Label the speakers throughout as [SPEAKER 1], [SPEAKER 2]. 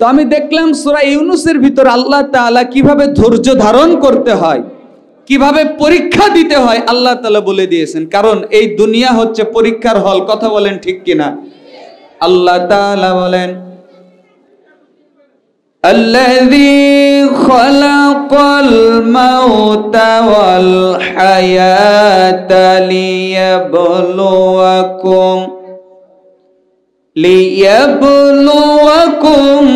[SPEAKER 1] তো আমি দেখলাম সূরা ইউনূসের ভিতর আল্লাহ তাআলা কিভাবে ধৈর্য ধারণ করতে হয়, কিভাবে পরীক্ষা দিতে হয় আল্লাহ তাআলা বলে দিয়েছেন। কারণ এই দুনিয়া হচ্ছে পরীক্ষার হল। কথা বলেন ঠিক কিনা? আল্লাহ তাআলা বলেন, الذي خلق الموت والحياة ليبلوكم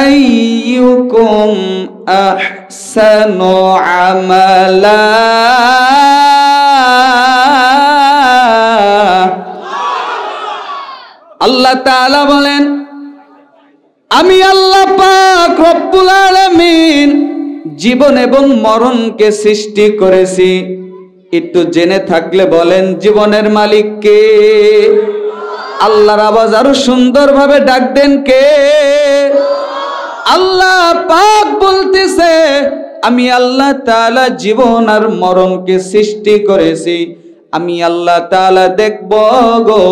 [SPEAKER 1] أيكم أحسن عملا। আল্লাহ তাআলা বলেন, আমি আল্লাহ পাক রব্বুল আলামিন জীবন এবং মরণকে সৃষ্টি করেছি। একটু জেনে থাকলে বলেন জীবনের মালিক কে? আল্লাহর আওয়াজ আরো সুন্দরভাবে ডাক দেন কে? আল্লাহ পাক বলতেছে, আমি আল্লাহ তাআলা জীবন আর মরণকে সৃষ্টি করেছি। আমি আল্লাহ তাআলা দেখব গো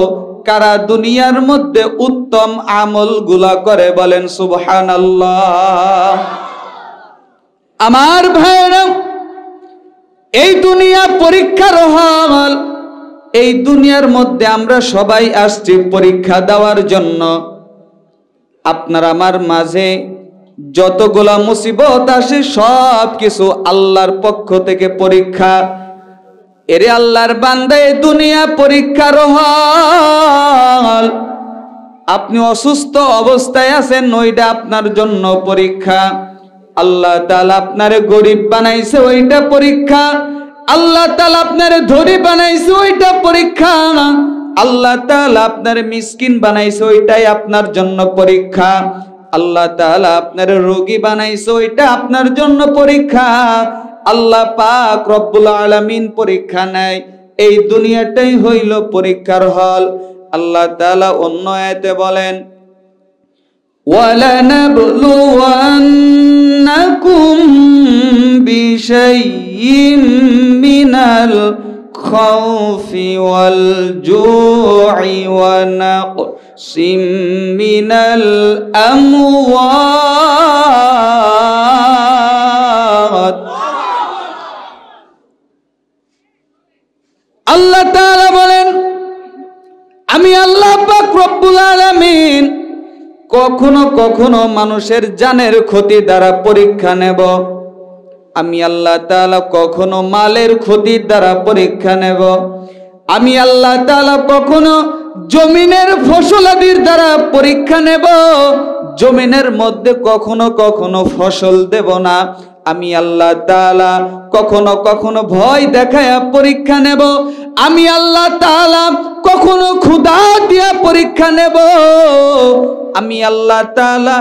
[SPEAKER 1] কারা দুনিয়ার মধ্যে উত্তম আমলগুলা করে। বলেন সুবহানাল্লাহ। আমার ভাইরা, এই দুনিয়া পরীক্ষার হল। এই দুনিয়ার মধ্যে আমরা সবাই আসছি পরীক্ষা দেওয়ার জন্য। আপনার আমার মাঝে যতগুলা মুসিবত আসে সব কিছু আল্লাহর পক্ষ থেকে পরীক্ষা। এরে আল্লাহর বান্দা, এই দুনিয়া পরীক্ষার হল। আপনি অসুস্থ অবস্থায় আছেন, ওইটা আপনার জন্য পরীক্ষা। আল্লাহ তাআলা আপনারে গরিব বানাইছে, ওইটা পরীক্ষা। আল্লাহ তাআলা আপনারে ধনী বানাইছে, ওইটা পরীক্ষা। আল্লাহ তাআলা আপনারে মিসকিন বানাইছে, ওইটাই আপনার জন্য পরীক্ষা। আল্লাহ তাআলা আপনারে রোগী বানাইছে, ওইটা আপনার জন্য পরীক্ষা। আল্লাহ পাক রব্বুল আলামিন পরীক্ষা নেয়। এই দুনিয়াটাই হইল পরীক্ষার হল। আল্লাহ তাআলা অন্য আয়াতে বলেন, ওয়ালানাবলুওয়ান্নাকুম বিশাইইম মিনাল খাউফি ওয়াল জু'i ওয়া নাকসিম মিনাল আমওয়াত। আল্লাহ তাআলা বলেন, আমি আল্লাহ পাক রব্বুল আলামিন কখনো কখনো মানুষের জানের ক্ষতি দ্বারা পরীক্ষা নেব। আমি আল্লাহ তাআলা কখনো মালের ক্ষতির দ্বারা পরীক্ষা নেব। আমি আল্লাহ তাআলা কখনো জমিনের ফসলাদির দ্বারা পরীক্ষা নেব। জমিনের মধ্যে কখনো কখনো ফসল দেব না। আমি আল্লাহ তাআলা কখনো কখনো ভয় দেখায়া পরীক্ষা নেব। আমি আল্লাহ তাআলা কখনো ক্ষুধা দিয়া পরীক্ষা নেব। আমি আল্লাহ তাআলা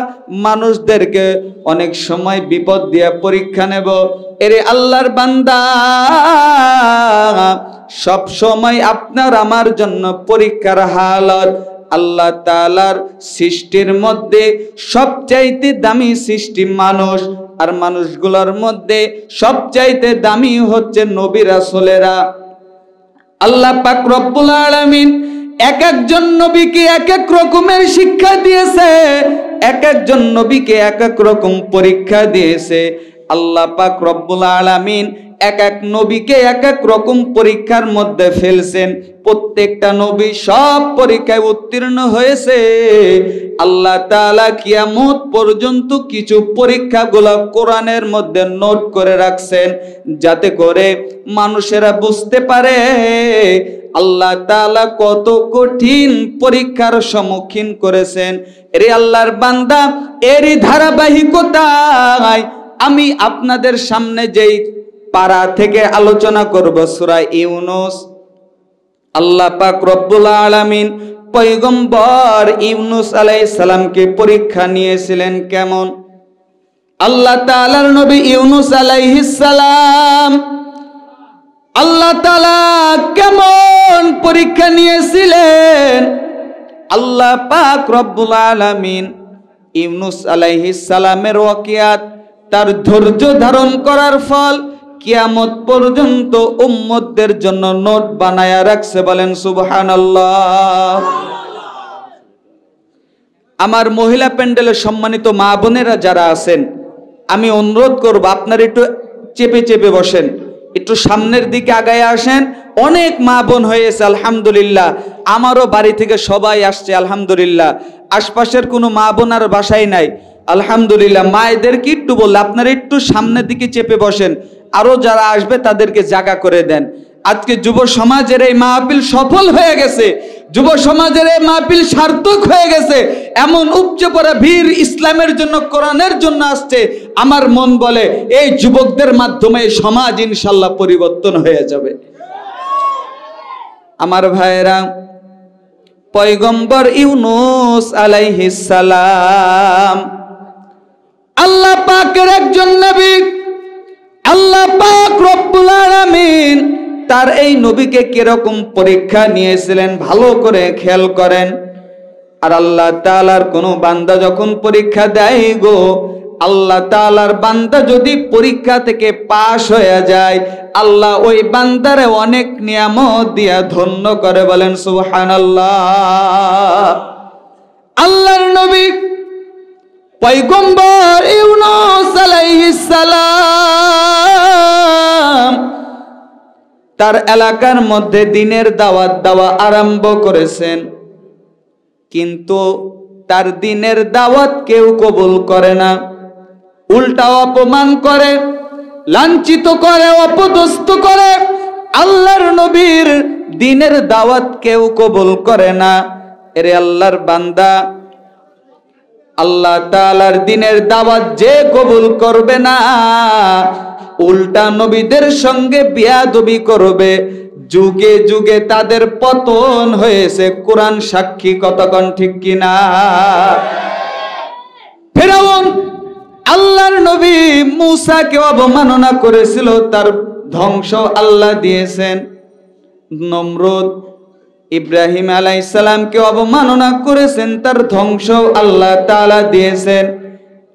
[SPEAKER 1] মানুষদেরকে অনেক সময় বিপদ দিয়া পরীক্ষা নেব। এরে আল্লাহর বান্দা, সব সময় আপনার আমার জন্য পরীক্ষার হালত। আল্লাহ তাআলার সৃষ্টির মধ্যে সবচাইতে দামি সৃষ্টি মানুষ, আর মানুষগুলোর মধ্যে সবচাইতে দামি হচ্ছে নবী রাসূলেরা। আল্লাহ পাক রব্বুল আলামিন এক একজন নবীকে এক এক রকমের শিক্ষা দিয়েছে, এক একজন নবীকে এক এক রকম পরীক্ষা দিয়েছে। আল্লাহ পাক রব্বুল আলামিন এক এক নবীকে এক এক রকম পরীক্ষার মধ্যে ফেলছেন। প্রত্যেকটা নবী সব পরীক্ষায় উত্তীর্ণ হয়েছে। আল্লাহ তাআলা কিয়ামত পর্যন্ত কিছু পরীক্ষাগুলো কোরআনের মধ্যে নোট করে রাখছেন, যাতে করে মানুষেরা বুঝতে পারে আল্লাহ তাআলা কত কঠিন পরীক্ষার সম্মুখীন করেছেন। এরে আল্লাহর বান্দা, এরই ধারাবাহিকতায় আমি আপনাদের সামনে যেই পারা থেকে আলোচনা করব সূরা ইউনূস। আল্লাহ পাক রব্বুল আলামিন পয়গম্বর ইউনূস আলাইহিস সালামকে পরীক্ষা নিয়েছিলেন কেমন। আল্লাহ তাআলার নবী ইউনূস আলাইহিস সালাম আল্লাহ তাআলা কেমন পরীক্ষা নিয়েছিলেন। আল্লাহ পাক রব্বুল আলামিন ইউনূস আলাইহিস সালামের ওয়াকিয়াত, তার ধৈর্য ধারণ করার ফল কিয়ামত পর্যন্ত উম্মতদের জন্য নোট বানায়া রাখছে। বলেন সুবহানাল্লাহ। আমার মহিলা প্যান্ডেলের সম্মানিত মা বোনেরা যারা আছেন, আমি অনুরোধ করব আপনারা একটু চেপে চেপে বসেন, একটু সামনের দিকে আগায় আসেন। অনেক মা বোন হয়েছে আলহামদুলিল্লাহ, আমারও বাড়ি থেকে সবাই আসছে আলহামদুলিল্লাহ। আশপাশের কোনো মা বোন আর বাসায় নাই আলহামদুলিল্লাহ। মায়েদেরকে একটু বললে আপনারা একটু সামনের দিকে চেপে বসেন, আরো যারা আসবে তাদেরকে জায়গা করে দেন। আজকে যুব সমাজের এই মাহফিল সফল হয়ে গেছে, যুব সমাজের এই মাহফিল সার্থক হয়ে গেছে। এমন উপচে পড়া ভিড় ইসলামের জন্য, কোরআনের জন্য আসছে। আমার মন বলে এই যুবকদের মাধ্যমে সমাজ ইনশাআল্লাহ পরিবর্তন হয়ে যাবে। আমার ভাইরা, পয়গম্বর ইউনূস আলাইহিস সালাম আল্লাহ পাকের একজন নবী। আল্লাহ পাক রব্বুল আলামিন তার এই নবীকে কিরকম পরীক্ষা নিয়েছিলেন ভালো করে খেয়াল করেন। আর আল্লাহ তাআলার কোন বান্দা যখন পরীক্ষা দেয় গো, আল্লাহ তাআলার বান্দা যদি পরীক্ষা থেকে পাশ হয়ে যায়, আল্লাহ ওই বান্দারে অনেক নিয়ামত দিয়া ধন্য করে, বলেন সুবহানাল্লাহ। আল্লাহর নবী পয়গম্বর ইউনূস আলাইহিস সালাম তার এলাকার মধ্যে দিনের দাওয়াত দেওয়া আরম্ভ করেছেন, কিন্তু তার দিনের দাওয়াত কেউ কবুল করে না, উল্টা অপমান করে, লাঞ্ছিত করে, অপদস্থ করে। আল্লাহর নবীর দিনের দাওয়াত কেউ কবুল করে না। এরে আল্লাহর বান্দা, আল্লাহ তাআলার দিনের দাওয়াত যে কবুল করবে না, উল্টা নবীদের সঙ্গে বিয়াদবি করবে, যুগে যুগে তাদের পতন হয়েছে। কোরআন সাক্ষী, কতক্ষণ ঠিক কিনা? ফিরআউন আল্লাহর নবী মূসাকে অবমাননা করেছিল, তার ধ্বংস আল্লাহ দিয়েছেন। নমরুদ ইব্রাহিম আলাইহিস সালামকে অবমাননা করেছেন, তার ধ্বংস আল্লাহ তাআলা দিয়েছেন।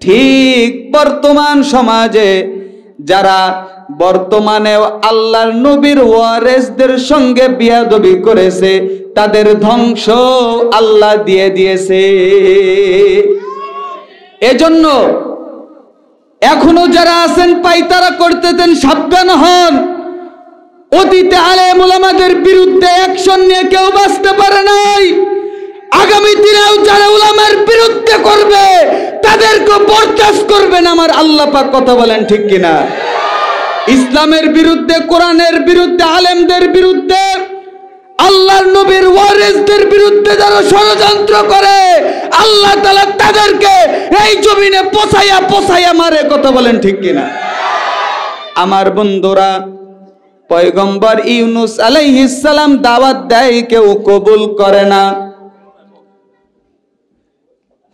[SPEAKER 1] ঠিক বর্তমান সমাজে যারা বর্তমানে আল্লাহর নবীর ওয়ারিসদের সঙ্গে বিয়াদবি করেছে, তাদের ধ্বংস আল্লাহ দিয়ে দিয়েছে। এজন্য এখনো যারা আছেন পায়তারা করতেছেন, সাবধান হন। অতীতে আলেম উলামাদের বিরুদ্ধে অ্যাকশন নিয়ে কেউ বাঁচতে পারে নাই। আগামী দিনেও যারা উলামার বিরুদ্ধে করবে তাদেরকে বরদাস্ত করবেন আমার আল্লাহ পাক, কথা বলেন ঠিক কিনা? ইসলামের বিরুদ্ধে, কোরআনের বিরুদ্ধে, আলেমদের বিরুদ্ধে, আল্লাহর নবীর ওয়ারিসদের বিরুদ্ধে যারা ষড়যন্ত্র করে, আল্লাহ তাআলা তাদেরকে এই জমিনে পচাইয়া পচাইয়া মারে, কথা বলেন ঠিক কিনা? আমার বন্ধুরা, পয়গম্বর ইউনূস আলাইহিস সালাম দাওয়াত দেয়, কেউ কবুল করে না।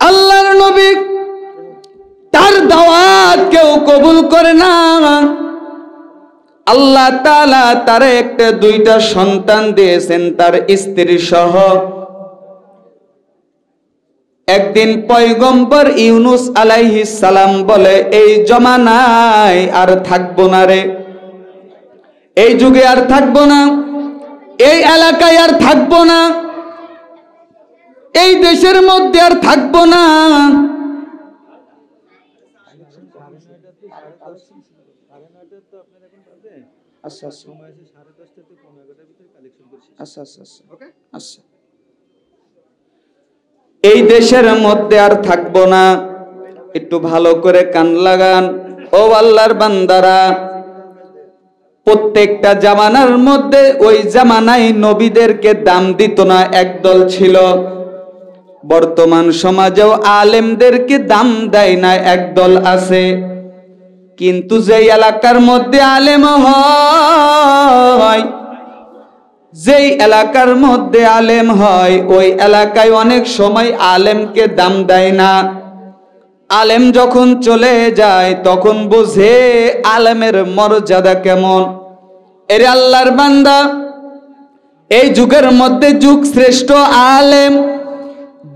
[SPEAKER 1] আল্লাহর নবী তার দাওয়াত কেউ কবুল করে না। আল্লাহ তাআলা তারে একটা দুইটা সন্তান দিয়েছেন, তার স্ত্রী সহ। একদিন পয়গম্বর ইউনূস আলাইহিস সালাম বলে, এই জমানায় আর থাকবো না রে, এই যুগে আর থাকবো না, এই এলাকায় আর থাকবো না, এই দেশের মধ্যে আর থাকবো না। এই দেশের মধ্যে আর থাকবো না। একটু ভালো করে কান লাগান ও আল্লাহর বান্দারা। প্রত্যেকটা জামানার মধ্যে ওই জামানায় নবীদেরকে দাম দিত না একদল ছিল, বর্তমান সমাজেও আলেমদেরকে দাম দেয় না একদল আছে। কিন্তু যেই এলাকার মধ্যে আলেম হয়, যেই এলাকার মধ্যে আলেম হয়, ওই এলাকায় অনেক সময় আলেমকে দাম দেয় না। আলেম যখন চলে যায় তখন বুঝে আলেমের মর্যাদা কেমন। এর আল্লাহর বান্দা, এই যুগের মধ্যে যুগ শ্রেষ্ঠ আলেম,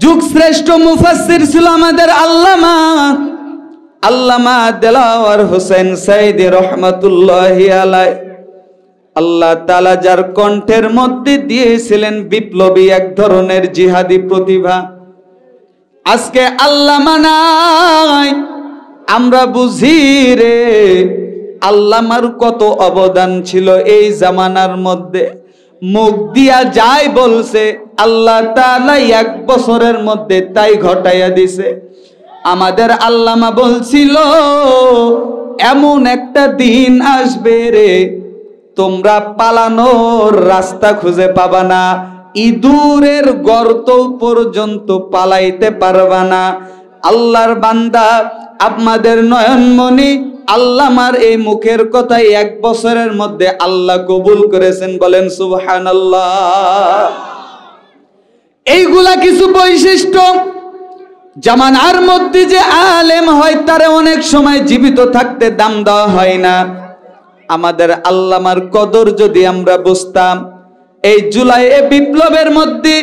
[SPEAKER 1] যুগ শ্রেষ্ঠ মুফাসসির ছিল আমাদের আল্লামা দেলাওয়ার হোসেন সাইদি রহমাতুল্লাহি আলাইহি। আল্লাহ তাআলা যার কণ্ঠের মধ্যে দিয়েছিলেন বিপ্লবী এক ধরনের জিহাদি প্রতিভা। আজকে আল্লাহ মানাই আমরা বুঝি রে আল্লামার কত অবদান ছিল এই জামানার মধ্যে। মুখ দিয়া যাই বলছে আল্লাহ তাআলা 1 বছরের মধ্যে তাই ঘটাইয়া দিছে। আমাদের আল্লামা বলছিল এমন একটা দিন আসবে রে তোমরা পালানোর রাস্তা খুঁজে পাবা না, ইঁদুরের গর্ত পর্যন্ত পালাইতে পারবা না। আল্লাহর বান্দা আপনাদের নয়নমণি আল্লামার এই মুখের কথাই 1 বছরের মধ্যে আল্লাহ কবুল করেছেন, বলেন সুবহানাল্লাহ। এইগুলা কিছু বৈশিষ্ট্য। জামানার মধ্যে যে আলেম হয় তারে অনেক সময় জীবিত থাকতে দাম দেওয়া হয় না। আমাদের আল্লামার কদর যদি আমরা বুঝতাম, এই জুলাই বিপ্লবের মধ্যে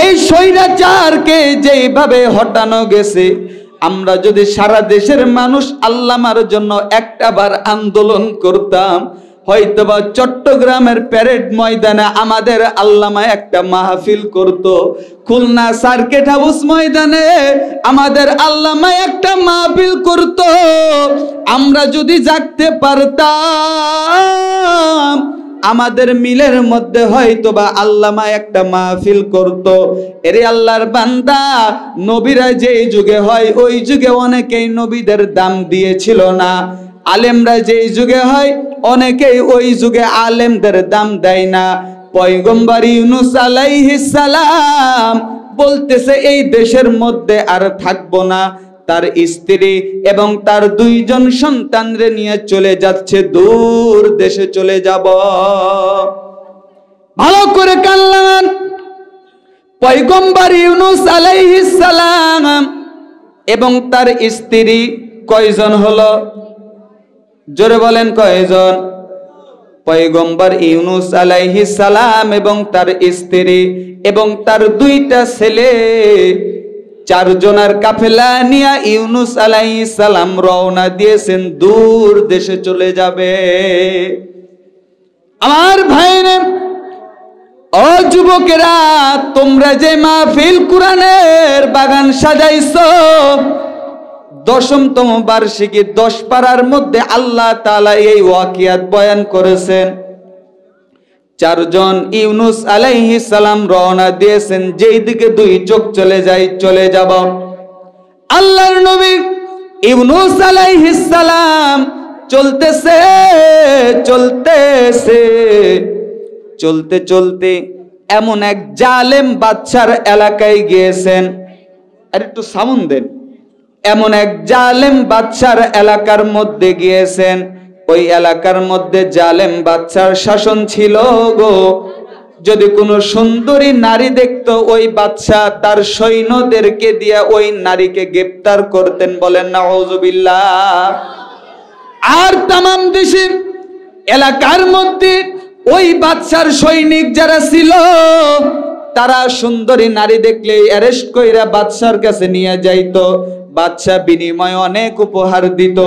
[SPEAKER 1] এই স্বৈরাচারকে যেইভাবে হটানো গেছে, আমরা যদি সারা দেশের মানুষ আল্লামার জন্য একটাবার আন্দোলন করতাম, হয়তোবা চট্টগ্রামের প্যারেড ময়দানে আমাদের আল্লামা একটা মাহফিল করত, খুলনা সার্কিট হাউস ময়দানে আমাদের আল্লামা একটা মাহফিল করত। আমরা যদি জাগতে পারতাম আমাদের মিলের মধ্যে হয়তোবা আল্লামা একটা মাহফিল করত। এরে আল্লাহর বান্দা, নবীরা যেই যুগে হয় ওই যুগে অনেকেই নবীদের দাম দিয়েছিল না। আলেমরা যেই যুগে হয় অনেকেই ওই যুগে আলেমদের দাম দেয় না। পয়গম্বর ইউনূস আলাইহিস সালাম বলতেছে এই দেশের মধ্যে আর থাকবো না। তার স্ত্রী এবং তার 2 জন সন্তানরে নিয়ে চলে যাচ্ছে, দূর দেশে চলে যাব। ভালো করে কানলাম। পয়গম্বর ইউনূস আলাইহিস সালাম এবং তার স্ত্রী কয়জন হলো? জোরে বলেন কয়জন? পয়গম্বর ইউনূস আলাইহিস সালাম এবং তার স্ত্রী এবং তার 2টা ছেলে, 4 জনের কাফেলা নিয়ে ইউনূস আলাইহিস সালাম রওনা দিয়েছেন, দূর দেশে চলে যাবে। আমার ভাইরা, ও যুবকেরা, তোমরা যে মাহফিল কোরআনের বাগান সাজাইছো, 10তম বার্ষিকী 10 পারার মধ্যে আল্লাহ তাআলা এই ওয়াকিয়াত বয়ান করেছেন। 4 জন ইউনূস আলাইহিস সালাম রওনা দিয়েছেন, যেই দিকে 2 চোখ চলে যায় চলে যাব। আল্লাহর নবী ইউনূস আলাইহিস সালাম চলতেছে চলতেছে চলতে চলতে এমন এক জালেম বাদশার এলাকায় গিয়েছেন। আর একটু সাউন্ড দেন। এমন এক জালেম বাদশার এলাকার মধ্যে গিয়েছেন। ওই এলাকার মধ্যে জালেম বাদশার শাসন ছিল গো। যদি কোনো সুন্দরী নারী দেখতো, ওই বাদশা তার সৈন্যদেরকে দিয়ে ওই নারীকে গ্রেফতার করতেন, বলেন নাউযুবিল্লাহ। আর তামাম দেশের এলাকার মধ্যে ওই বাদশার সৈনিক যারা ছিল, তারা সুন্দরী নারী দেখলে অ্যারেস্ট কইরা বাদশার কাছে নিয়ে যাইতো। বাদশা বিনিময়ে অনেক উপহার দিত।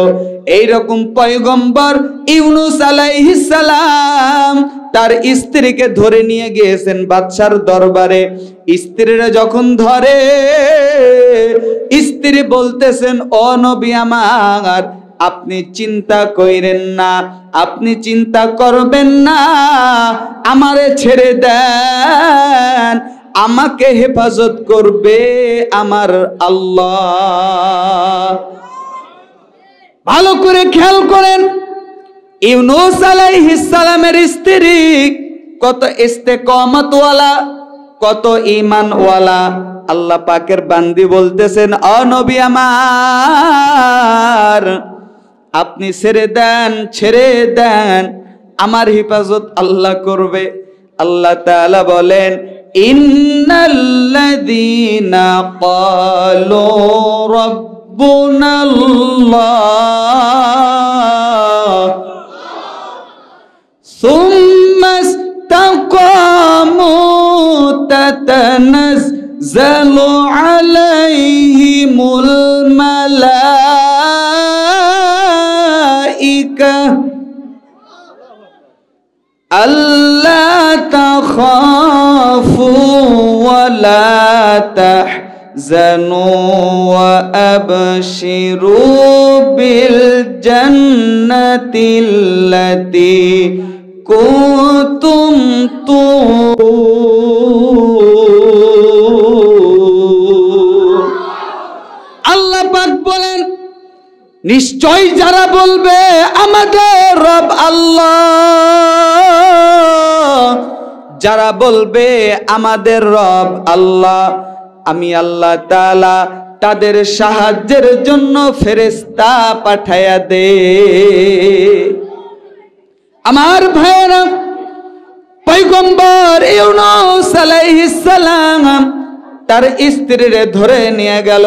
[SPEAKER 1] এইরকম পয়গম্বর ইউনূস আলাইহিস সালাম তার স্ত্রীকে ধরে নিয়ে গিয়েছেন বাদশার দরবারে। স্ত্রীরা যখন ধরে, স্ত্রী বলতেছেন, ও নবী আমার, আপনি চিন্তা কইরেন না, আপনি চিন্তা করবেন না, আমারে ছেড়ে দেন, আমাকে হেফাজত করবে আমার আল্লাহ। ভালো করে খেয়াল করেন, ইউনূস আলাইহিস সালামের স্ত্রী কত ইস্তেকামতওয়ালা, কত ঈমানওয়ালা। আল্লাহ পাকের বান্দি বলতেছেন, ও নবী আমার, আপনি ছেড়ে দেন, আমার হেফাজত আল্লাহ করবে। আল্লাহ তাআলা বলেন, ইন্নাল্লাযীনা ক্বালু রাব্বুনাল্লাহ সুম্মা ইসতাকামু তাতানাজ্জালু আলাইহিমুল মালাইকা আল্লা তাখাফু ওয়া লা وأبشروا بالجنة التي كنتم توعدون আল্লাহ পাক বলেন নিশ্চয় যারা বলবে আমাদের রব আল্লাহ, যারা বলবে আমাদের রব আল্লাহ, আমি আল্লাহ তাআলা তাদের সাহায্যের জন্য ফেরেশতা পাঠায়া দে। আমার ভাইরা, পয়গম্বর ইউনূস আলাইহিস সালাম তার স্ত্রীরে ধরে নিয়ে গেল।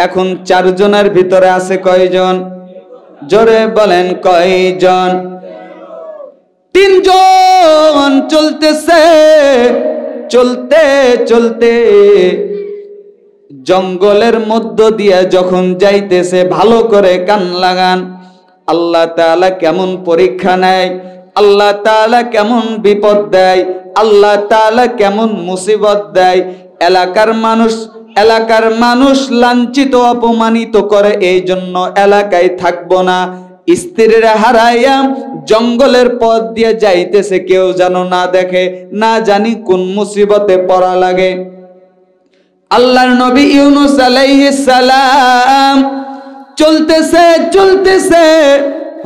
[SPEAKER 1] এখন 4 জনের ভিতরে আছে কয়জন? জোরে বলেন কয়জন? 3 জন। চলতেছে, চলতে চলতে জঙ্গলের মধ্য দিয়ে যখন যাইতেছে, ভালো করে কান লাগান, আল্লাহ তাআলা কেমন পরীক্ষা নেয়, আল্লাহ তাআলা কেমন বিপদ দেয়, আল্লাহ তাআলা কেমন মুসিবত দেয়। এলাকার মানুষ লাঞ্ছিত অপমানিত করে, এই জন্য এলাকায় থাকবো না। স্ত্রীরা হারাইয়া জঙ্গলের পথ দিয়ে যাইতেছে, কেউ যেন না দেখে, না জানি কোন মুসিবতে পড়া লাগে। আল্লাহর নবী ইউনূস আলাইহিস সালাম চলতেছে চলতেছে,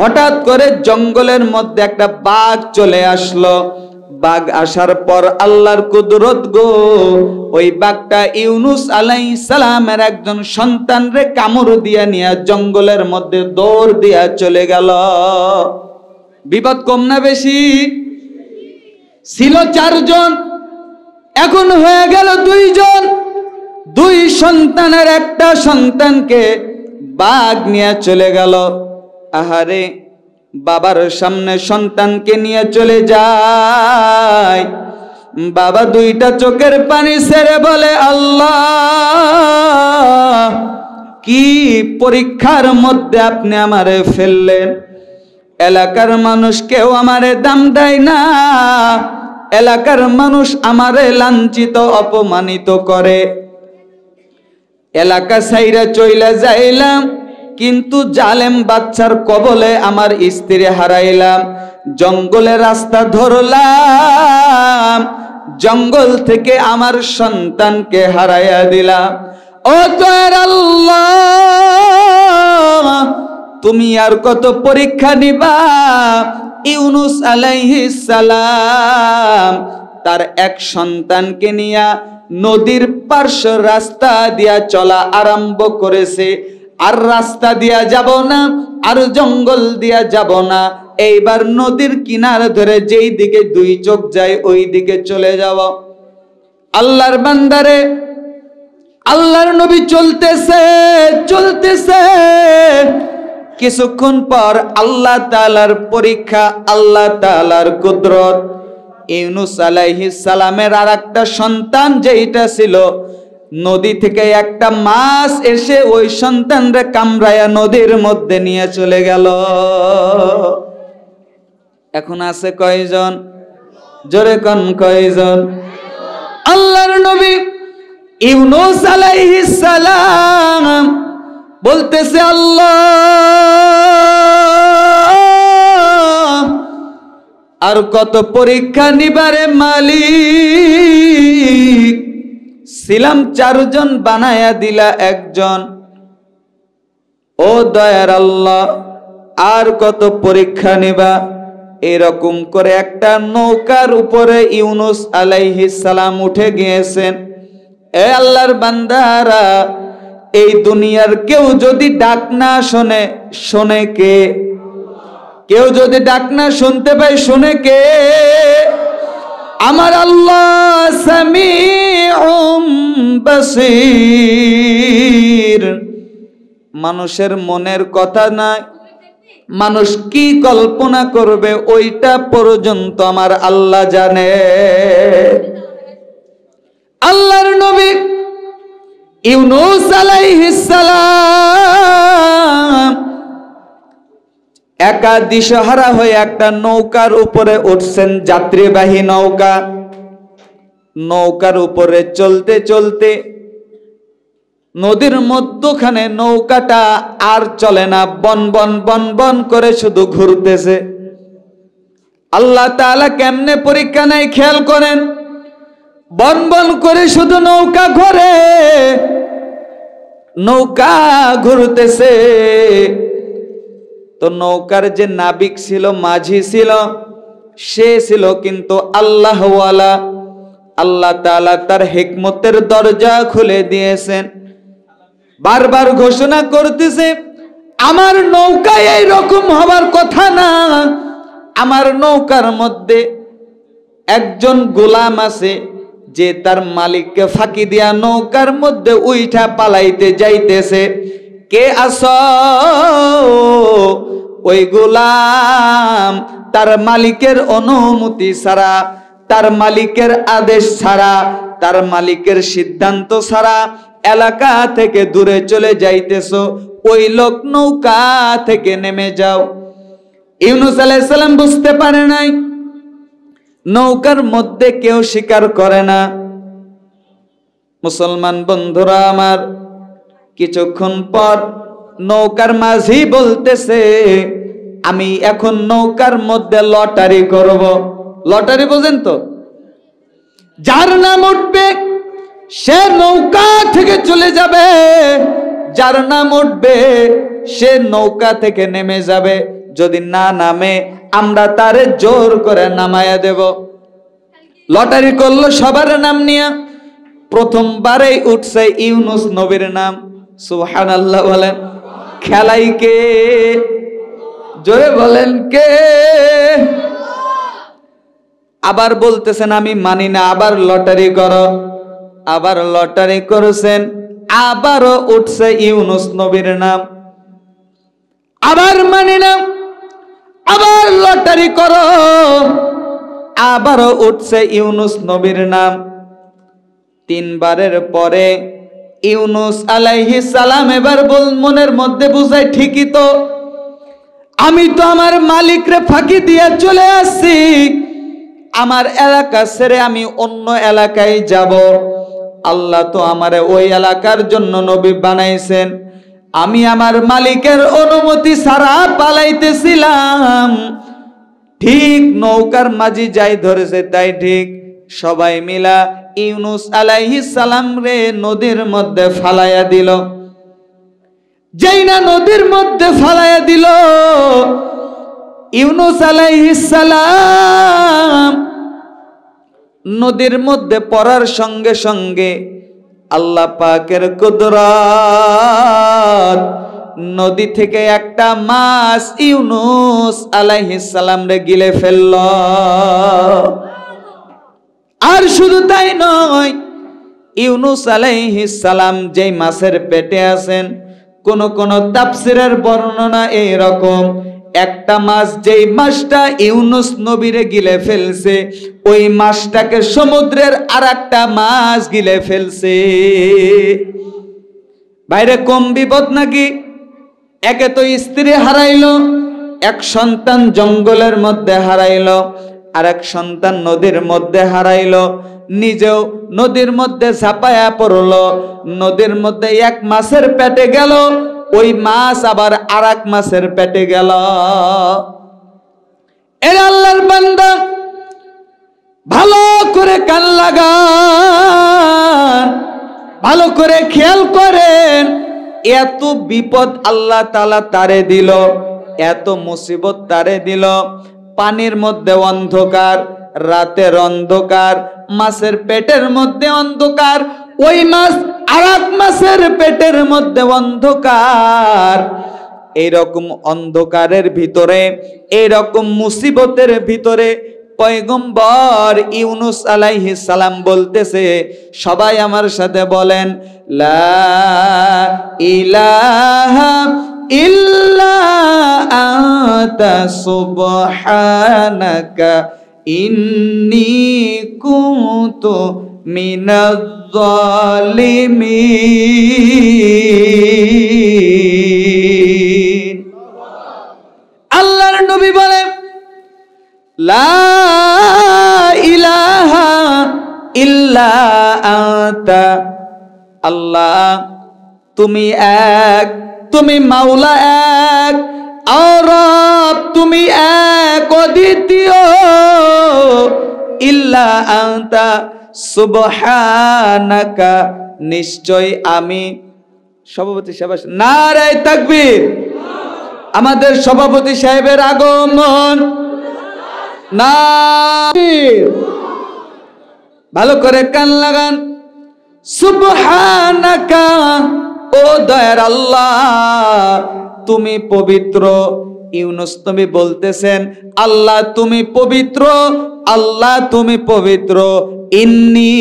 [SPEAKER 1] হঠাৎ করে জঙ্গলের মধ্যে একটা বাঘ চলে আসলো। বাঘ আসার পর আল্লাহর কুদরত গো, ওই বাঘটা ইউনূস আলাইহিস সালামের একজন সন্তানরে কামড় দিয়া নিয়ে জঙ্গলের মধ্যে দৌড় দিয়া চলে গেল। বিপদ কম না বেশি? ছিল 4 জন, এখন হয়ে গেল 2 জন। 2 সন্তানের একটা সন্তানকে বাঘ নিয়ে চলে গেল। আহারে, বাবার সামনে সন্তানকে নিয়ে চলে যায়। বাবা 2টা চোখের পানি ছেড়ে বলে, আল্লাহ, কি পরীক্ষার মধ্যে আপনি আমারে ফেললেন। এলাকার মানুষ কেউ আমারে দাম দেয় না, এলাকার মানুষ আমারে লাঞ্ছিত অপমানিত করে। এলাকা ছাইরা চইলা যাইলাম, কিন্তু জালেম বাচ্চার কবলে আমার স্ত্রী হারাইলাম। জঙ্গলে রাস্তা ধরলাম, জঙ্গল থেকে আমার সন্তানকে হারাইয়া দিলাম। ও দয়ার আল্লাহ, তুমি আর কত পরীক্ষা নিবা? ইউনূস আলাইহিস সালাম তার এক সন্তানকে নিয়া নদীর পার্শ্ব রাস্তা দিয়া চলা আরম্ভ করেছে। আর রাস্তা দিয়া যাব না, আর জঙ্গল দিয়া যাব না, এইবার নদীর কিনারে ধরে যেই দিকে 2 চোখ যায় ওই দিকে চলে যাব। আল্লাহর বান্দারে, আল্লাহর নবী চলতেছে চলতেছে, কিছুক্ষণ পর আল্লাহ তাআলার পরীক্ষা, আল্লাহ তাআলার কুদরত। ইউনূস আলাইহিস সালামের আরেকটা সন্তান যেটা ছিল, নদী থেকে একটা মাছ এসে ওই সন্তানরে কামড়ায়া নদীর মধ্যে নিয়ে চলে গেল। এখন আছে কয়জন? জোরে কোন কয়জন? আল্লাহর নবী ইউনূস আলাইহিস সালাম বলতেছে, আল্লাহ, আর কত পরীক্ষা নিবারে মালিক? ছিলাম 4 জন, বানায়া দিলা 1 জন। ও দয়ার আল্লাহ, আর কত পরীক্ষা নিবা? এরকম করে একটা নৌকার উপরে ইউনূস আলাইহিস সালাম উঠে গিয়েছেন। এ আল্লাহর বান্দারা, এই দুনিয়ার কেউ যদি ডাক না শোনে, শোনে কে? কেউ যদি ডাক না শুনতে পায়, শোনে কে? আমার আল্লাহ সামিউম বাসীর। মানুষের মনের কথা নাই, মানুষ কি কল্পনা করবে ওইটা পর্যন্ত আমার আল্লাহ জানে। আল্লাহর নবী ইউনূস আলাইহিস সালাম একা দিশাহারা হয়ে একটা নৌকার উপরে উঠছেন, যাত্রীবাহী নৌকা। নৌকার উপরে চলতে চলতে নদীর মধ্যখানে নৌকাটা আর চলে না, বন বন বন বন করে শুধু ঘুরতেছে। আল্লাহ তাআলা কেমনে পরীক্ষা নেয় খেয়াল করেন। বন বন করে শুধু নৌকা ঘোরে, নৌকা ঘুরতেছে। তো নৌকার যে নাবিক ছিল, মাঝি ছিল, সে ছিল কিন্তু আল্লাহওয়ালা। আল্লাহ তাআলা তার হিকমতের দরজা খুলে দিয়েছেন। বারবার ঘোষণা করতেছে, আমার নৌকায় এইরকম হবার কথা না। আমার নৌকার মধ্যে একজন গোলাম আছে, যে তার মালিককে ফাঁকি দিয়া নৌকার মধ্যে উইঠা পালাইতে যাইতেছে। কে আছো? ওই গোলাম তার মালিকের অনুমতি ছাড়া, তার মালিকের আদেশ ছাড়া, তার মালিকের সিদ্ধান্ত ছাড়া এলাকা থেকে দূরে চলে যাইতেছো। ওই লোক নৌকা থেকে নেমে যাও। ইউনূস আলাইহিস সালাম বুঝতে পারে নাই, নৌকার মধ্যে কেউ স্বীকার করে না। মুসলমান বন্ধুরা আমার, কিছুক্ষণ পর নৌকার মাঝি বলতেছে, আমি এখন নৌকার মধ্যে লটারি করব। লটারি বোঝেন তো? যার নাম উঠবে সে নৌকা থেকে চলে যাবে, যার নাম উঠবে সে নৌকা থেকে নেমে যাবে। যদি না নামে আমরা তারে জোর করে নামায়া দেব। লটারি করলো সবার নাম নিয়ে। প্রথমবারেই উঠছে ইউনূস নবীর নাম। সুবহানাল্লাহ বলেন। খেলাই কে? জোরে বলেন কে? আবার বলতেছেন আমি মানি না, আবার লটারি করো। আবার লটারি করেছেন, আবারও উঠছে ইউনূস নবীর নাম। আবার মানি না, আবার লটারি করো। আবারও উঠছে ইউনূস নবীর নাম। তিনবারের পরে ইউনূস আলাইহিস সালাম এবার মনের মধ্যে বুঝায়, ঠিকই তো, আমি তো আমার মালিকরে ফাঁকি দিয়ে চলে আসছি। আমার এলাকা ছেড়ে আমি অন্য এলাকায় যাব। আল্লাহ তো আমারে ওই এলাকার জন্য নবী বানাইছেন। আমি আমার মালিকের অনুমতি ছাড়া পালাইতেছিলাম। ঠিক নৌকার মাঝি যাই ধরেছে তাই ঠিক। সবাই মিলা ইউনূস আলাইহিস সালাম রে নদীর মধ্যে ফালাইয়া দিল। যেই না নদীর মধ্যে ফালাইয়া দিল, ইউনূস আলাইহিস সালাম নদীর মধ্যে পড়ার সঙ্গে সঙ্গে আল্লাহ পাকের কুদরত, নদী থেকে একটা মাছ ইউনূস আলাইহিস সালাম রে গিলে ফেলল। আর শুধু তাই নয়, ইউনূস আলাইহিস সালাম যেই মাছের পেটে আছেন, কোন কোন তাফসীরের বর্ণনা এই রকম, একটা মাছ যেই মাছটা ইউনূস নবীরে গিলে ফেলছে, ওই মাছটাকে সমুদ্রের আরেকটা মাছ গিলে ফেলছে। বাইরে কম বিপদ নাকি? একে তো স্ত্রী হারাইলো, এক সন্তান জঙ্গলের মধ্যে হারাইলো, আর এক সন্তান নদীর মধ্যে হারাইলো, নিজেও নদীর মধ্যে ঝাঁপায়া পড়লো। নদীর মধ্যে এক মাছের পেটে গেল, ওই মাছ আবার আরেক মাছের পেটে গেল। এর আল্লাহর বান্দা, ভালো করে কান লাগান, ভালো করে খেয়াল করেন। এত বিপদ আল্লাহ তাআলা তারে দিল, এত মুসিবত তারে দিল। পানির মধ্যে অন্ধকার, রাতের অন্ধকার, মাছের পেটের মধ্যে অন্ধকার, ওই মাছ আরেক মাছের পেটের মধ্যে অন্ধকার। এইরকম অন্ধকারের ভিতরে, এইরকম মুসিবতের ভিতরে পয়গম্বর ইউনূস আলাইহিস সালাম বলতেছে, সবাই আমার সাথে বলেন, লা ইলাহা ইল্লা আনতা সুবহানাকা ইন্নী কুনতু মিনাজ জালিমিন। আল্লাহর নবী বলেন, লা ইলাহা ইল্লা আনতা, আল্লাহ তুমি এক, তুমি মাওলা এক, আর রব তুমি এক অদ্বিতীয়, ইল্লা আনতা সুবহানাকা, নিশ্চয় আমি। সভাপতি সাহেব, নারায়ে তাকবীর। আমাদের সভাপতি সাহেবের আগমন। ভালো করে কান লাগান। সুবহানাকা, ও দয়ার আল্লাহ তুমি পবিত্র। ইউনুস নবী বলতেছেন আল্লাহ তুমি পবিত্র, আল্লাহ তুমি পবিত্র। ইন্নী,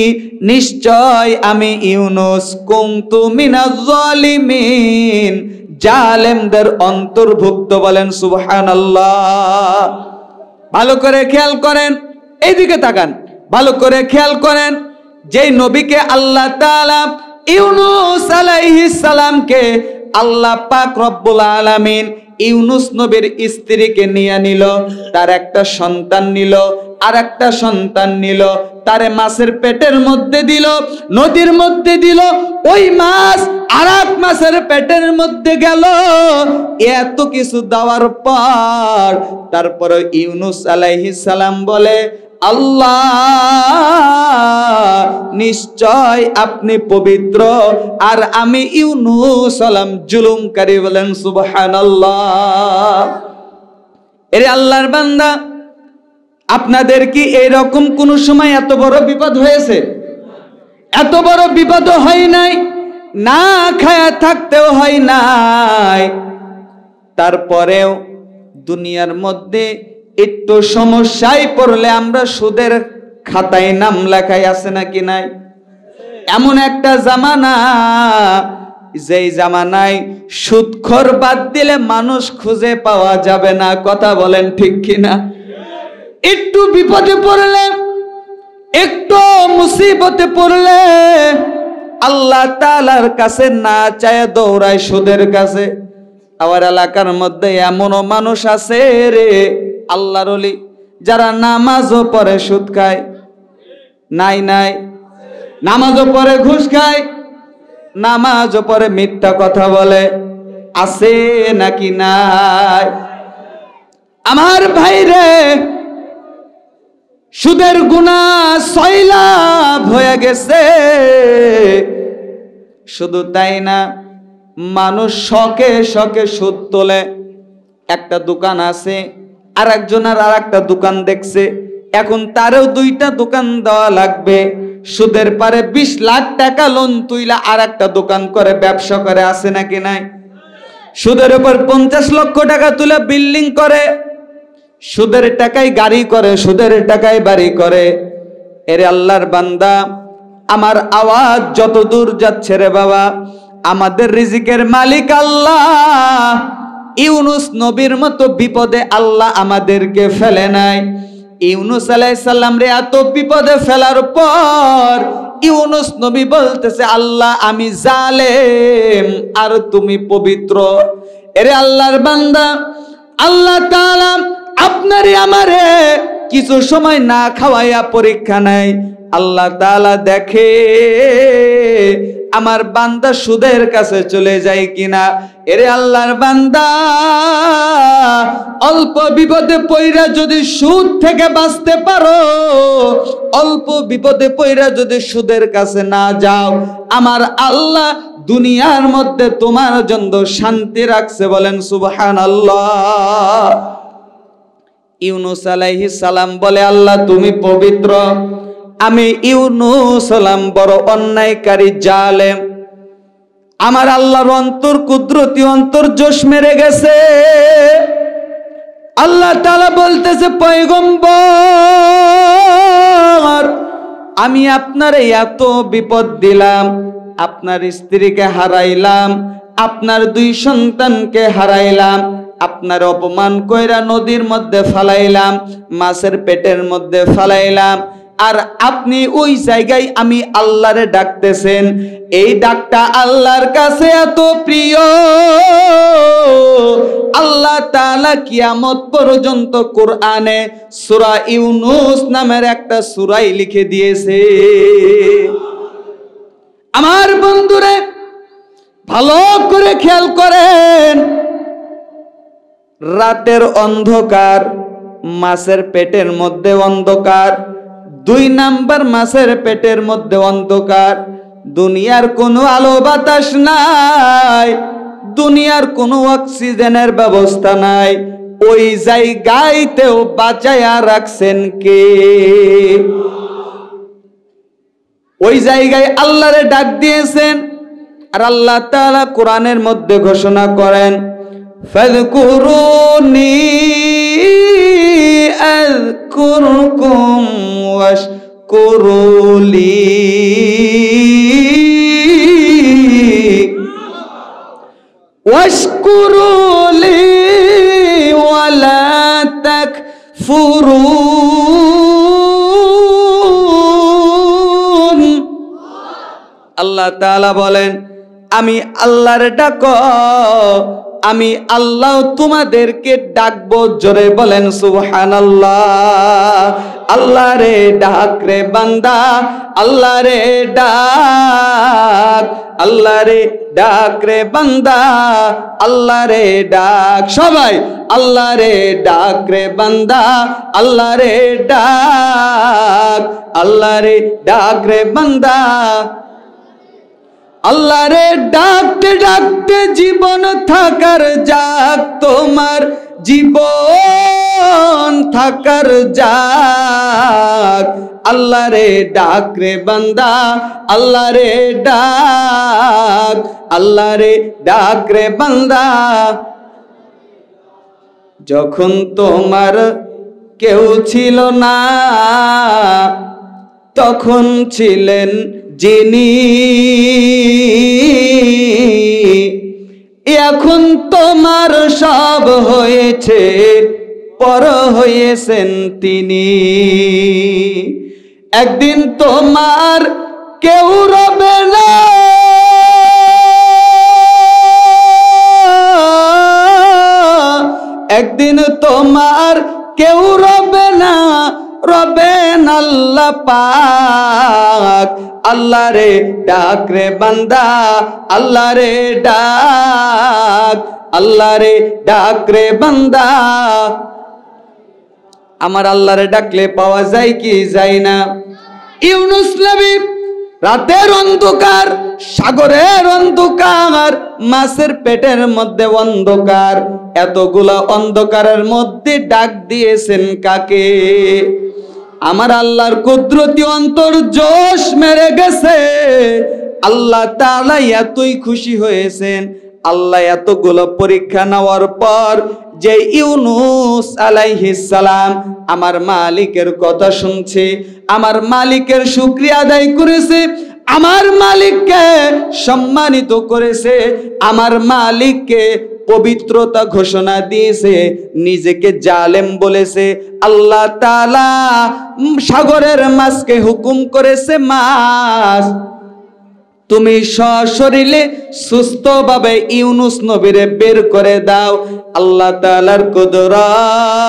[SPEAKER 1] নিশ্চয় আমি ইউনুস, কুনতু মিনাজ জালিমিন, জালেমদের অন্তর্ভুক্ত। বলেন সুবহানাল্লাহ। ভালো করে খেয়াল করেন, এইদিকে তাকান, ভালো করে খেয়াল করেন। যেই নবীকে আল্লাহ তাআলা ইউনুস আলাইহিস সালামকে আল্লাহ পাক রব্বুল আলামিন ইউনুস নবীর স্ত্রীকে নিয়ে নিল, তার একটা সন্তান নিল, আর একটা সন্তান নিল, তারে মাছের পেটের মধ্যে দিল, নদীর মধ্যে দিল। ওই মাছ আর এক মাছের পেটের মধ্যে গেল। এত কিছু দেওয়ার পর তারপরে ইউনুস আলাইহিস সালাম বলে আল্লাহ নিশ্চয় আপনি পবিত্র, আর আমি ইউনুস সালাম জুলুমকারী। বলেন সুবহানাল্লাহ। এরে আল্লাহর বান্দা, আপনাদের কি এরকম কোন সময় এত বড় বিপদ হয়েছে? এত বড় বিপদ হয় নাই, না খায়া থাকতেও হয় নাই। তারপরেও দুনিয়ার মধ্যে একটু সমস্যায় পড়লে আমরা সুদের খাতায় নাম লেখাই, আছে নাকি নাই? এমন একটা জামানা, যেই জামানায় সুদখোর বাদ দিলে মানুষ খুঁজে পাওয়া যাবে না। কথা বলেন ঠিক কিনা? একটু বিপদে পড়লে, একটু মুসিবতে পড়লে আল্লাহ তাআলার কাছে না চায় দৌড়ায় সুদের কাছে। আমার এলাকার মধ্যে এমনও মানুষ আছে রে আল্লাহর ওলি, যারা নামাজও পড়ে সুদ খায়। নাই নাই? নামাজও পড়ে ঘুষ খায়, নামাজও পড়ে মিথ্যা কথা বলে, আছে নাকি নাই? আমার ভাইরে, সুদের গুনাহ 6 লাখ হয়ে গেছে। শুধু তাই না, মানুষ শখে শখে সুদ তোলে। একটা দোকান আছে, আর একজনের আর একটা দোকান দেখছে, এখন তারও 2টা দোকান দেওয়া লাগবে। সুদের পারে 20 লাখ টাকা লোন তুইলা আর একটা দোকান করে ব্যবসা করে, আছে নাকি নাই? সুদের উপর 50 লক্ষ টাকা তুলে বিল্ডিং করে, সুদের টাকায় গাড়ি করে, সুদের টাকায় বাড়ি করে। এরে আল্লাহর বান্দা, আমার আওয়াজ যত দূর যাচ্ছে রে বাবা, আমাদের রিজিকের মালিক আল্লাহ। ইউনুস নবীর মতো বিপদে আল্লাহ আমাদেরকে ফেলে নাই। ইউনুস আলাইহিস সালাম রে এত বিপদে ফেলার পর ইউনুস নবী বলতেছে আল্লাহ আমি জালেম, আর তুমি পবিত্র। এরে আল্লাহর বান্দা, আল্লাহ তাআলা আপনারে আমারে কিছু সময় না খাওয়াইয়া পরীক্ষা নেয়। আল্লাহ তাআলা দেখে আমার বান্দা সুদের কাছে চলে যায় কিনা। এরে আল্লাহর বান্দা, অল্প বিপদে পইরা যদি সুদ থেকে বাঁচতে পারো, অল্প বিপদে পইরা যদি সুদের কাছে না যাও, আমার আল্লাহ দুনিয়ার মধ্যে তোমার জন্য শান্তি রাখছে। বলেন সুবহানাল্লাহ। ইউনুস আলাইহিস সালাম বলে আল্লাহ তুমি পবিত্র, আমি ইউনুস সালাম বড় অন্যায়কারী জালেম। আমার আল্লাহর অন্তর কুদরতি অন্তর জোশ মেরে গেছে। আল্লাহ তাআলা বলতেছে পয়গম্বর, আমি আপনারে এত বিপদ দিলাম, আপনার স্ত্রীকে হারাইলাম, আপনার 2 সন্তানকে হারাইলাম, আপনার অপমান কইরা নদীর মধ্যে ফালাইলাম, মাছের পেটের মধ্যে ফালাইলাম, আর আপনি ওই জায়গায় আমি আল্লাহরে ডাকতেছেন। এই ডাকটা আল্লাহর কাছে এত প্রিয়, আল্লাহ তাআলা কিয়ামত পর্যন্ত কোরআনে সূরা ইউনুস নামের একটা সূরাই লিখে দিয়েছে। আমার বন্ধুরে, ভালো করে খেয়াল করেন, রাতের অন্ধকার, মাছের পেটের মধ্যে অন্ধকার, 2 নাম্বার মাছের পেটের মধ্যে অন্ধকার, দুনিয়ার কোনো আলো বাতাস নাই, দুনিয়ার কোনো অক্সিজেনের ব্যবস্থা নাই, ওই জায়গায়তেও বাঁচায়া রাখছেন কে? ওই জায়গায় আল্লাহরে ডাক দিয়েছেন। আর আল্লাহ তাআলা কোরআনের মধ্যে ঘোষণা করেন, ফাযকুরুনি আযকুরকুম ওয়াশকুরুলি ওয়াশকুরুলি ওয়ালা তাকফুরুন। আল্লাহ তাআলা বলেন, আমি আল্লাহর ডাকো, আমি আল্লাহ তোমাদেরকে ডাকবো। জোরে বলেন সুবহানাল্লাহ। আল্লাহ রে ডাক রে বান্দা, আল্লাহ রে ডাক, আল্লাহ রে ডাক রে বান্দা, আল্লাহ রে ডাক। সবাই আল্লাহ রে ডাক রে বান্দা, আল্লাহ রে ডাক, আল্লাহ রে ডাক রে বান্দা। আল্লাহ রে ডাকতে ডাকতে জীবন থাকার যাক, তোমার জীবন থাকার যাক। আল্লাহ রে ডাক রে বান্দা, আল্লাহ রে ডাক, আল্লাহ রে ডাক রে বান্দা। যখন তোমার কেউ ছিল না, তখন ছিলেন যিনি, এখন তোমার সব হয়েছে, পর হয়েছেন তিনি। একদিন তোমার কেউ রবে না, একদিন তোমার কেউ রবে না, রবেন আল্লাহ পাক। আল্লাহ রে ডাক রে বান্দা, আল্লাহ রে ডাক, আল্লাহ রে ডাক রে বান্দা। আমার আল্লাহ রে ডাকলে পাওয়া যায় কি যায় না? ইউনুস নবী রাতের অন্ধকার, সাগরের অন্ধকার, মাছের পেটের মধ্যে অন্ধকার, এতগুলা অন্ধকারের মধ্যে ডাক দিয়েছেন কাকে? আমার আল্লাহর কুদরতি অন্তর জোশ মেরে গেছে। আল্লাহ তাআলা এতই খুশি হয়েছেন, আল্লাহ এতগুলো পরীক্ষা নেওয়ার পর যে ইউনুস আলাইহিস সালাম আমার মালিকের কথা শুনছে, আমার মালিকের শুকরিয়া আদায় করেছে, আমার মালিককে সম্মানিত করেছে, আমার মালিককে পবিত্রতা ঘোষণা দিয়েছে, নিজেকে জালেম বলেছে, আল্লাহ তাআলা সাগরের মাছকে হুকুম করেছে, মাছ তুমি সশরীরে সুস্থভাবে ইউনুস নবীরে বের করে দাও। আল্লাহ তাআলার কুদরত।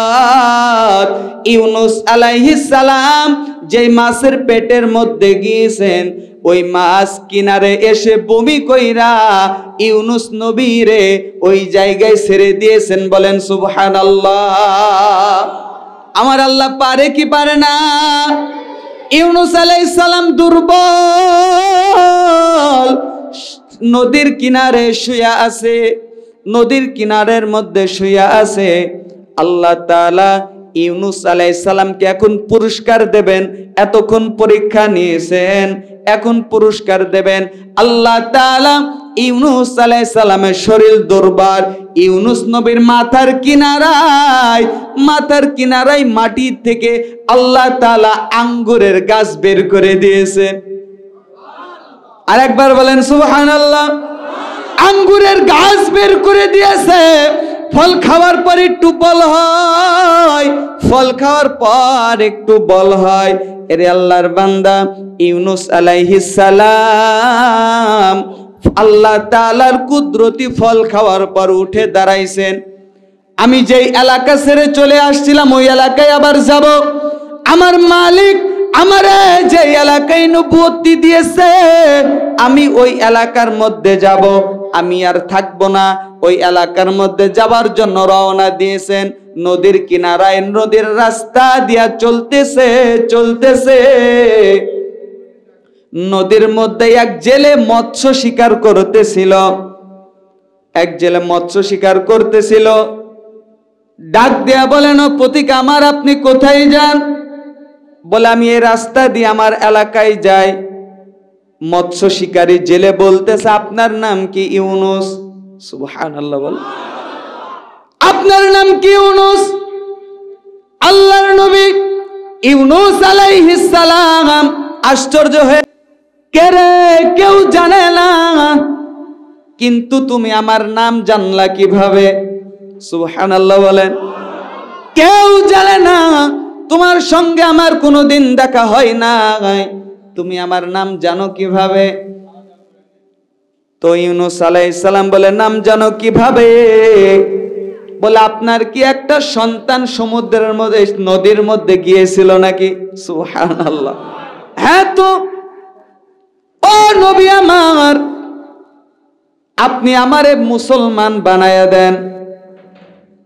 [SPEAKER 1] ইউনুস আলাইহিস সালাম যেই মাছের পেটের মধ্যে গিয়েছেন, ওই মাছ কিনারে এসে বমি কইরা ইউনুস নবীরে ওই জায়গায় ছেড়ে দিয়েছেন। বলেন সুবহানাল্লাহ। আমার আল্লাহ পারে কি পারে না? ইউনুস আলাইহিস সালাম দুর্বল, নদীর কিনারে শুয়ে আছে, নদীর কিনারের মধ্যে শুয়ে আছে। আল্লাহ তাআলা ইউনুস আলাইহিস সালামকে এখন পুরস্কার দেবেন। এতক্ষণ পরীক্ষা নিয়েছেন, এখন পুরস্কার দেবেন। আল্লাহ তাআলা ইউনুস আলাইহিস সালামের শরীর দুর্বল, ইউনুস নবীর মাথার কিনারায় মাটি থেকে আল্লাহ তাআলা আঙ্গুরের গাছ বের করে দিয়েছে। আরেকবার বলেন সুবহানাল্লাহ। আঙ্গুরের গাছ বের করে দিয়েছে। ফল খাওয়ার পর একটু বল হয়, ফল খাওয়ার পর একটু বল হয়। এরে আল্লাহর বান্দা ইউনুস আলাইহিস সালাম আল্লাহ তাআলার কুদরতি ফল খাওয়ার পর উঠে দাঁড়াইছেন। আমি যেই এলাকা ছেড়ে চলে আসছিলাম ওই এলাকায় আবার যাব। আমার মালিক আমারে যে এলাকায় নবুয়ত দিয়েছে, আমি ওই এলাকার মধ্যে যাব। আমি আর থাকবো না। ওই এলাকার মধ্যে যাবার জন্য রওনা দিয়েছেন। নদীর কিনারায় নদীর রাস্তা দিয়া চলতেছে। নদীর মধ্যে এক জেলে মৎস্য শিকার করতেছিল। ডাক দেয়া বলেন, ও পথিক আমার, আপনি কোথায় যান? বলে, আমি এই রাস্তা দিয়ে আমার এলাকায় যাই। মৎস্য শিকারী জেলে বলতেছে, আপনার নাম কি? ইউনুস। সুবহানাল্লাহ বল। আপনার নাম কি? ইউনুস। আল্লাহর নবী ইউনুস আলাইহিস সালাম আশ্চর্য হয়ে, কে রে? কেউ জানে না, কিন্তু তুমি আমার নাম জানলা কিভাবে? সুবহানাল্লাহ বলেন। কেউ জানে না, তোমার সঙ্গে আমার কোনোদিন দেখা হয় না, তুমি আমার নাম জানো কিভাবে? তো ইউনুস আলাইহিস সালাম বলে, নাম জানো কিভাবে? বলে, আপনার কি একটা সন্তান সমুদ্রের মধ্যে, নদীর মধ্যে গিয়েছিল নাকি? সুবহানাল্লাহ। হ্যাঁ তো। ও নবী আমার, আপনি আমারে মুসলমান বানায়া দেন।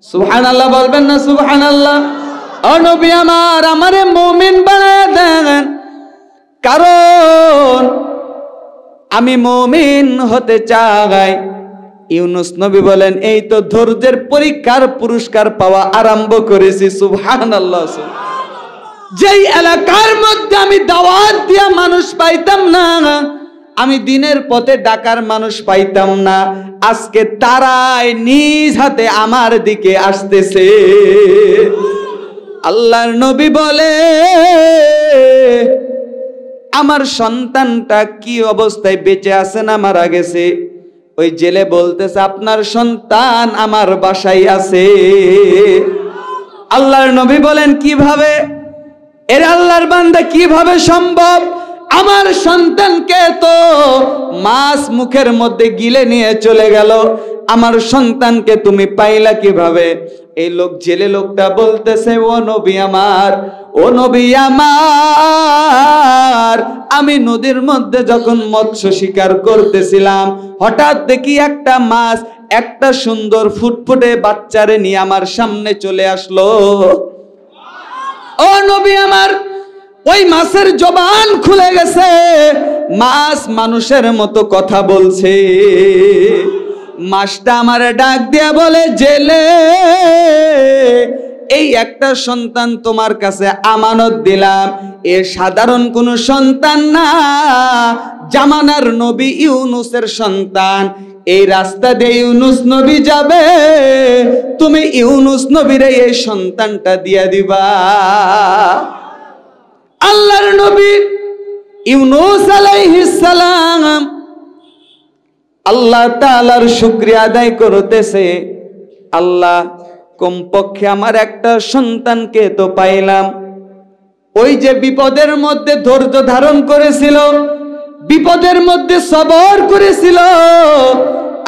[SPEAKER 1] সুবহানাল্লাহ বলবেন না? সুবহানাল্লাহ। ও নবী আমার, আমারে মুমিন বানায়া দেন, কারণ আমি মুমিন হতে চাই। ইউনুস নবী বলেন, এই তো ধৈর্যের পরীক্ষার পুরস্কার পাওয়া আরম্ভ করেছি। সুবহানাল্লাহ। যেই এলাকার মধ্যে আমি দাওয়াত দিয়া মানুষ পাইতাম না, আমি দিনের পথে ডাকার মানুষ পাইতাম না, আজকে তারাই নিজ হাতে আমার দিকে আসতেছে। আল্লাহর নবী বলে, আমার সন্তানটা কি অবস্থায় বেঁচে আছে না মারা গেছে? ওই জেলে বলতেছে, আপনার সন্তান আমার বাসায় আছে। আল্লাহর নবী বলেন, কিভাবে? এর আল্লাহর বান্দা, কিভাবে সম্ভব? আমার সন্তানকে তো মাছ মুখের মধ্যে গিলে নিয়ে চলে গেল, আমার সন্তানকে তুমি পাইলা কিভাবে? এই লোক, জেলে লোকটা বলতেছে, ও নবী আমার, ও নবী আমার, আমি নদীর মধ্যে যখন মৎস্য শিকার করতেছিলাম, হঠাৎ দেখি একটা মাছ একটা সুন্দর ফুটফুটে বাচ্চারে নিয়ে আমার সামনে চলে আসলো। ও নবী আমার, ওই মাছের জবান খুলে গেছে, মাছ মানুষের মতো কথা বলছে। মাছটা আমারে ডাক দিয়া বলে, জেলে, এই একটা সন্তান তোমার কাছে আমানত দিলাম, এ সাধারণ কোনো সন্তান না, জামানার নবী ইউনুসের সন্তান। এই রাস্তা দিয়ে ইউনুস নবী যাবে, তুমি ইউনুস নবীরে এই সন্তানটা দিয়া দিবা। আল্লাহর নবী ইউনুস আলাইহিস সালাম আল্লাহ তাআলার শুকরিয়া আদায় করতেছে, আল্লাহ, কমপক্ষে আমার একটা সন্তানকে তো পাইলাম। ওই যে বিপদের মধ্যে ধৈর্য ধারণ করেছিল, বিপদের মধ্যে সবর করেছিল,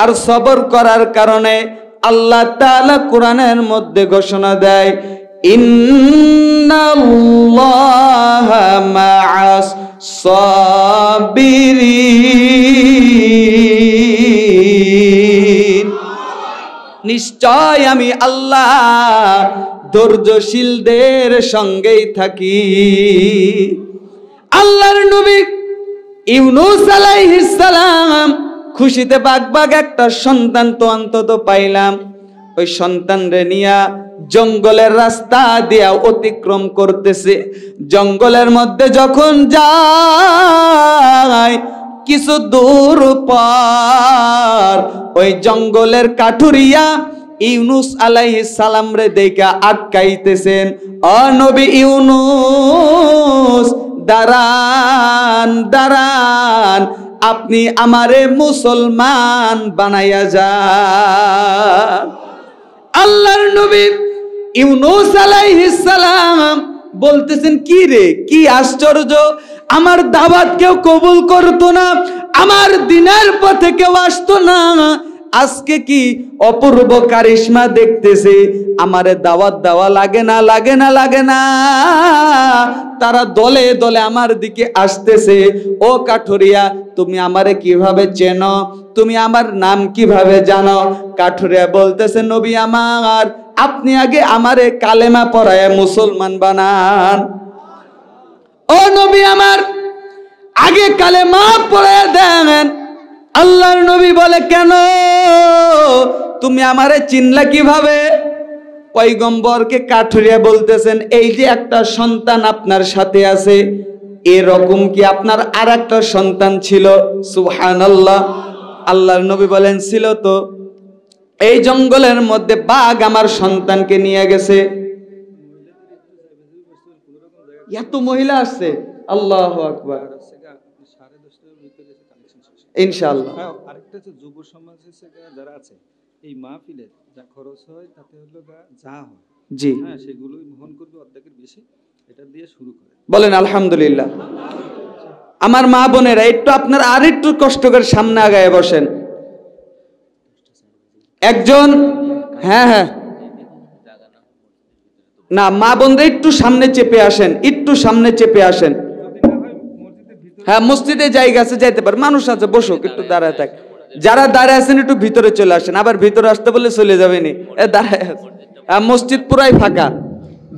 [SPEAKER 1] আর সবর করার কারণে আল্লাহ তাআলা কোরআনের মধ্যে ঘোষণা দেয়, ইন্নাল্লাহা মা'আস সাবিরিন, নিশ্চয় আমি আল্লাহ ধৈর্যশীলদের সঙ্গেই থাকি। আল্লাহর নবী ইউনুস আলাইহিস সালাম খুশিতে বাগবাগ, একটা সন্তান তো অন্তত পাইলাম। ওই সন্তানরে নিয়া জঙ্গলের রাস্তা দিয়া অতিক্রম করতেছে। জঙ্গলের মধ্যে যখন যায়, কিছু দূর পর ওই জঙ্গলের কাঠুরিয়া ইউনুস আলাইহিস সালাম রে দেখা আটকাইতেছেন, ও নবী ইউনুস, দাঁড়ান দাঁড়ান, আপনি আমারে মুসলমান বানাইয়া যান। আল্লাহর নবী ইউনুস আলাইহিস সালাম বলতেছেন, কি রে, কি আশ্চর্য, আমার দাওয়াত কেউ কবুল করতো না, আমার দিনের পথে কেউ আসতো না, আজকে কি অপূর্ব কারিশমা দেখতেছে, আমারে দাওয়াত দেওয়া লাগে না, লাগে না, লাগে না। তারা দলে দলে আমার দিকে আসতেছে। ও কাঠুরিয়া, তুমি আমারে কিভাবে চেনো? তুমি আমার নাম কিভাবে জানো? কাঠুরিয়া বলতেছে, নবী আমার, আপনি আগে আমারে কালেমা পড়ায় মুসলমান বানান। ও নবী আমার, আগে কালেমা পড়ায় দেন। আল্লাহর নবী বলে, কেন? তুমি আমারে চিনলা কিভাবে? পয়গম্বরকে কাঠুরিয়া বলতেছেন, এই যে একটা সন্তান আপনার সাথে আছে, এরকম কি আপনার আর একটা সন্তান ছিল? সুবহানাল্লাহ। আল্লাহর নবী বলেন, ছিল তো। এই জঙ্গলের মধ্যে বাঘ আমার সন্তানকে নিয়ে গেছে। এত মহিলা আসছে, আল্লাহু আকবার। ইনশাআল্লাহ।
[SPEAKER 2] আরেকটা হচ্ছে যুব সমাজের যারা আছে, এই মাহফিলে যা খরচ হয় তাতে হলো যা হয়,
[SPEAKER 1] জি
[SPEAKER 2] হ্যাঁ, সেগুলোই বহন করবে অর্ধেকের বেশি। এটা দিয়ে শুরু করে
[SPEAKER 1] বলেন আলহামদুলিল্লাহ। আমার মা বোনেরা, একটু আপনারা আর একটু কষ্ট করে সামনে আগায় বসেন। একজন, হ্যাঁ হ্যাঁ, না, মা বোনরা একটু সামনে চেপে আসেন, একটু সামনে চেপে আসেন। হ্যাঁ, মসজিদে জায়গা আছে, যাইতে পারে, মানুষ আছে, বসুক, একটু দাঁড়ায় থাক। যারা দাঁড়ায় আছেন একটু ভিতরে চলে আসেন, আবার ভিতরে আসতে বললে চলে যাবেনি, দাঁড়ায় আছে। মসজিদ পুরাই ফাঁকা।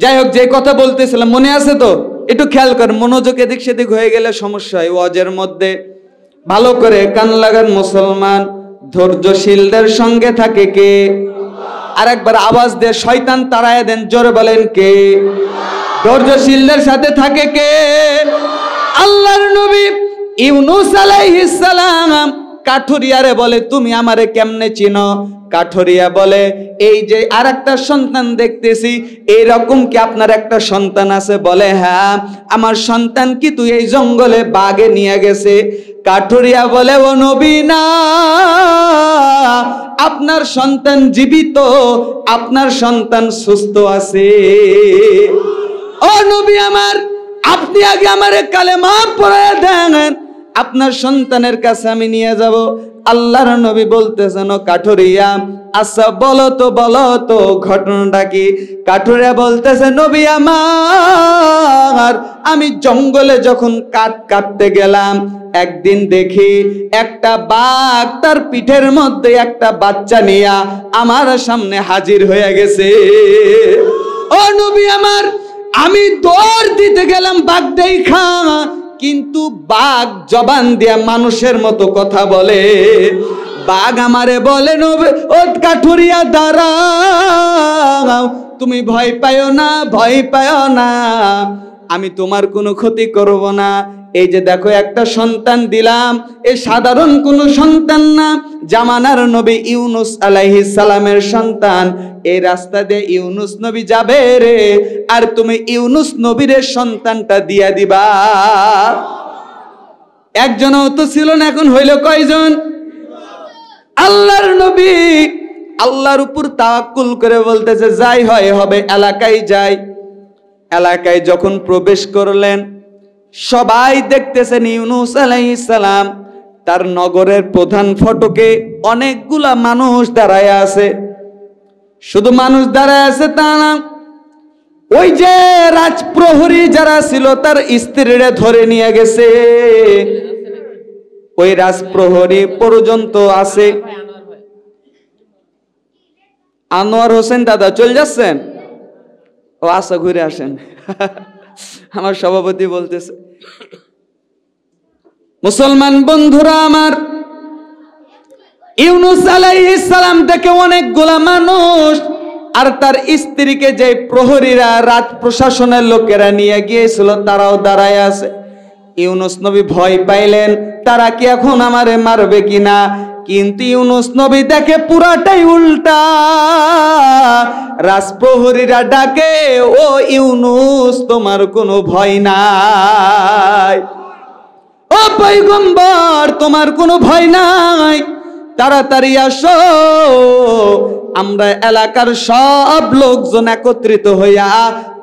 [SPEAKER 1] যাই হোক, যে কথা বলতেছিলাম মনে আছে তো? একটু খেয়াল করেন, মনোযোগ এদিক সেদিক হয়ে গেলে সমস্যা হয় ওয়াজের মধ্যে। ভালো করে কান লাগান মুসলমান। ধৈর্যশীলদের সঙ্গে থাকে কে? আর একবার আওয়াজ দিয়ে শয়তান তাড়ায় দেন, জোরে বলেন কে? ধৈর্যশীলদের সাথে থাকে কে? আল্লাহর নবী ইউনূস আলাইহিস সালাম কাঠুরিয়ারে বলে, তুমি আমারে কেমনে চিনো? কাঠুরিয়া বলে, এই যে আর একটা সন্তান দেখতেছি, এইরকম কি আপনার একটা সন্তান আছে? বলে, হ্যাঁ, আমার সন্তান কি তুই এই জঙ্গলে বাঘে নিয়ে গেছে? কাঠুরিয়া বলে, ও নবী না, আপনার সন্তান জীবিত, আপনার সন্তান সুস্থ আছে। ও নবী আমার, আপনি আগে আমারে কালেমা পড়ায় দেন, আপনার সন্তানের কাছে আমি নিয়ে যাব। আল্লাহর নবী বলতেছেন, ও কাঠুরিয়া, আচ্ছা বলো তো ঘটনাটা কি? কাঠুরিয়া বলতেছে, নবী আমার, আমি জঙ্গলে যখন কাঠ কাটতে গেলাম, একদিন দেখি একটা বাঘ তার পিঠের মধ্যে একটা বাচ্চা নিয়ে আমার সামনে হাজির হয়ে গেছে। ও নবী আমার, আমি দৌড় দিতে গেলাম বাঘ দেখা, কিন্তু বাঘ জবান দিয়া মানুষের মতো কথা বলে। বাঘ আমারে বলে, নবী, ও কাঠুরিয়া দাঁড়াও, তুমি ভয় পাও না, ভয় পাও না, আমি তোমার কোনো ক্ষতি করব না। এই যে দেখো, একটা সন্তান দিলাম, এই সাধারণ কোনো সন্তান না, জামানার নবী ইউনূস আলাইহিস সালামের সন্তান। এই রাস্তা দিয়ে ইউনূস নবী যাবে রে, আর তুমি ইউনূস নবীর সন্তানটা দিয়া দিবা। একজনও তো ছিল না, এখন হইল কয়জন? আল্লাহর নবী আল্লাহর উপর তাওয়াক্কুল করে বলতেছে, যাই হয় হবে, এলাকায় যাই। এলাকায় যখন প্রবেশ করলেন, সবাই দেখতেছেন ইউনূস আলাইহিস সালাম তার নগরের প্রধান ফটকে অনেকগুলা মানুষ দাঁড়ায় আছে। শুধু মানুষ দাঁড়ায় আছে তা না, ওই যে রাজপ্রহরী যারা ছিল তার স্ত্রীরে ধরে নিয়ে গেছে, ওই রাজপ্রহরী পর্যন্ত আছে। আনোয়ার হোসেন দাদা চলে যাচ্ছেন? ও আচ্ছা, ঘুরে আসেন। আমার সভাপতি বলতেছে। মুসলমান বন্ধুরা আমার, ইউনূস আলাইহিস সালাম থেকে অনেকগুলা মানুষ আর তার স্ত্রীকে যে প্রহরীরা, রাত প্রশাসনের লোকেরা নিয়ে গিয়েছিল, তারাও দাঁড়ায় আছে। ইউনূস নবী ভয় পাইলেন, তারা কি এখন আমারে মারবে কিনা? কিন্তু ইউনূস নবী দেখে পুরাটাই উল্টা। রাজপ্রহরীরা ডাকে, ও ইউনূস, তোমার কোনো ভয় নাই। ও পয়গম্বর, তোমার কোনো ভয় নাই, তাড়াতাড়ি আসো, আমরা এলাকার সব লোকজন একত্রিত হইয়া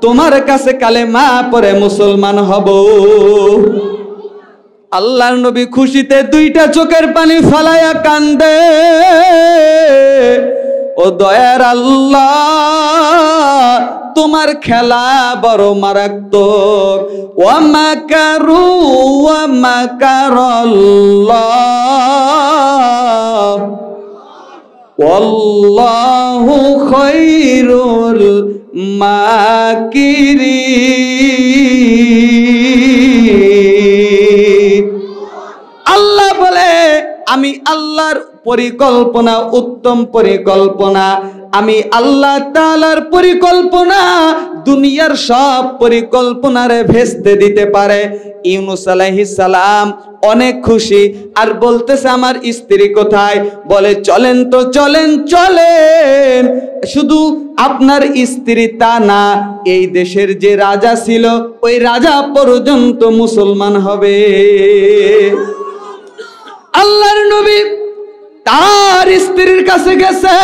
[SPEAKER 1] তোমার কাছে কালেমা পড়ে মুসলমান হব। আল্লাহর নবী খুশিতে দুইটা চোখের পানি ফালাইয়া কান্দে, ও দয়ার আল্লাহ তোমার খেলা বড় মারাত্মক। ওয়া মাকারু ওয়া মাকারাল্লাহ ওয়াল্লাহু খায়রুল মাকিরিন। আল্লাহ বলে আমি আল্লাহর পরিকল্পনা উত্তম পরিকল্পনা, আমি আল্লাহ তাআলার পরিকল্পনা দুনিয়ার সব পরিকল্পনারে ভেস্তে দিতে পারে। ইউনূস আলাইহিস সালাম অনেক খুশি, আর বলতেছে আমার স্ত্রী কোথায়? বলে চলেন তো চলেন চলেন। শুধু আপনার স্ত্রী তা না, এই দেশের যে রাজা ছিল ওই রাজা পর্যন্ত মুসলমান হবে। আল্লাহর নবী তার স্ত্রীর কাছে গেছে,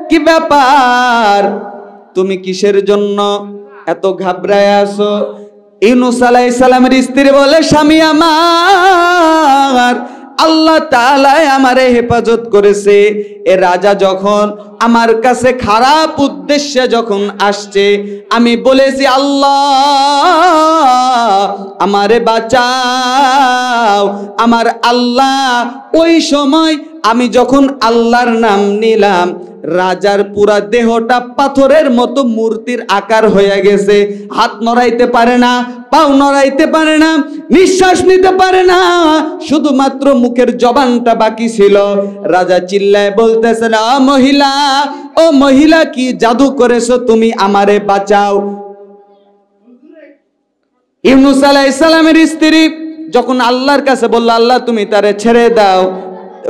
[SPEAKER 1] কি ব্যাপার, তুমি কিসের জন্য এত ঘাবড়ায় আছো? ইউনূস আলাইহিস সালামের স্ত্রী বলে, স্বামী আমার, আল্লাহ তাআলা আমারে হেফাজত করেছে। এ রাজা যখন আমার কাছে খারাপ উদ্দেশ্যে যখন আসছে, আমি বলেছি আল্লাহ আমারে বাঁচাও। আমার আল্লাহ ওই সময় আমি যখন আল্লাহর নাম নিলাম, রাজার পুরা দেহটা পাথরের মতো মূর্তির আকার হয়ে গেছে। হাত নড়াইতে পারে না, পাও নড়াইতে পারে না, নিঃশ্বাস নিতে পারে না, শুধুমাত্র মুখের জবানটা বাকি ছিল। রাজা চিল্লায় বলতেছে, ও মহিলা, ও মহিলা, কি জাদু করেছো তুমি, আমারে বাঁচাও। ইউনূস আলাইহিস সালামের স্ত্রী যখন আল্লাহর কাছে বলল, আল্লাহ তুমি তারে ছেড়ে দাও,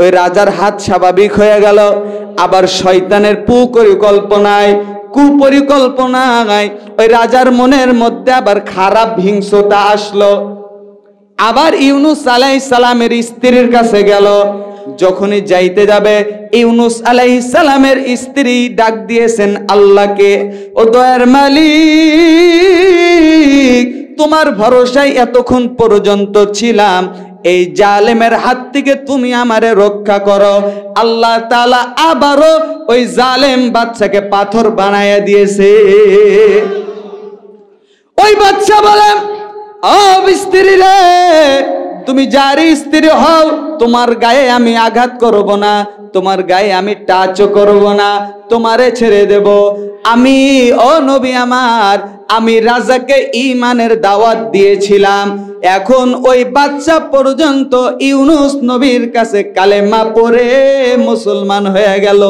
[SPEAKER 1] ওই রাজার হাত স্বাভাবিক হয়ে গেল। আবার শয়তানের কুপরিকল্পনায় ওই রাজার মনের মধ্যে আবার খারাপ হিংসতা আসলো। আবার ইউনূস আলাইহিস সালামের স্ত্রীর কাছে গেল। যখনই যাইতে যাবে, ইউনূস আলাইহিস সালামের স্ত্রী ডাক দিয়েছেন আল্লাহকে, ও দয়ার মালিক, তোমার ভরসায় এতক্ষণ পর্যন্ত ছিলাম, এই জালেমের হাত থেকে তুমি আমারে রক্ষা করো। আল্লাহ তাআলা আবারও ওই জালেম বাচ্চাকে পাথর বানায়া দিয়েছে। ওই বাচ্চা বলে, ও স্ত্রী রে, তুমি যারই স্ত্রী হও, তোমার গায়ে আমি আঘাত করব না, তোমার গায়ে আমি টাচও করব না, তোমারে ছেড়ে দেব। আমি, ও নবী আমার, আমি রাজাকে ঈমানের দাওয়াত দিয়েছিলাম। এখন ওই বাচ্চা পর্যন্ত ইউনূস নবীর কাছে কালেমা পড়ে মুসলমান হয়ে গেল।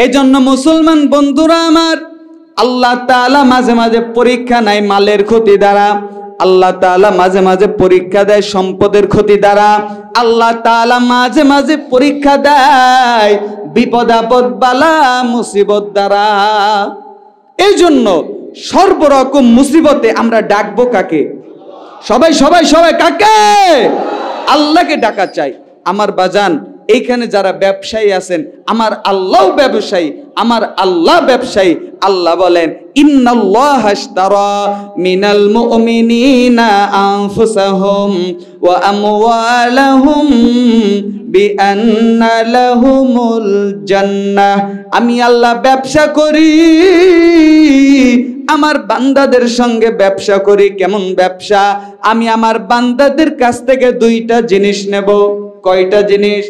[SPEAKER 1] এজন্য মুসলমান বন্ধুরা আমার, আল্লাহ তাআলা মাঝে মাঝে পরীক্ষা নেয় মালের ক্ষতি দ্বারা, আল্লাহ তাআলা মাঝে মাঝে পরীক্ষা দেয় সম্পদের ক্ষতি দ্বারা, আল্লাহ তাআলা মাঝে মাঝে পরীক্ষা দেয় বিপদ আপদ বালা মুসিবত দ্বারা। এই জন্য সর্বরকম মুসিবতে আমরা ডাকবো কাকে? সবাই সবাই সবাই কাকে? আল্লাহকে ডাকা চাই। আমার বাজান, এইখানে যারা ব্যবসায়ী আছেন, আমার আল্লাহ ব্যবসায়ী, আমার আল্লাহ ব্যবসায়ী। আল্লাহ বলেন, ইন্নাল্লাহা আশতারা মিনাল মুমিনিনা আনফুসাহুম ওয়া আমওয়ালাহুম বিআন্না লাহুমুল জান্নাহ। আমি আল্লাহ ব্যবসা করি, আমার বান্দাদের সঙ্গে ব্যবসা করি। কেমন ব্যবসা? আমি আমার বান্দাদের কাছ থেকে দুইটা জিনিস নেব। কয়টা জিনিস?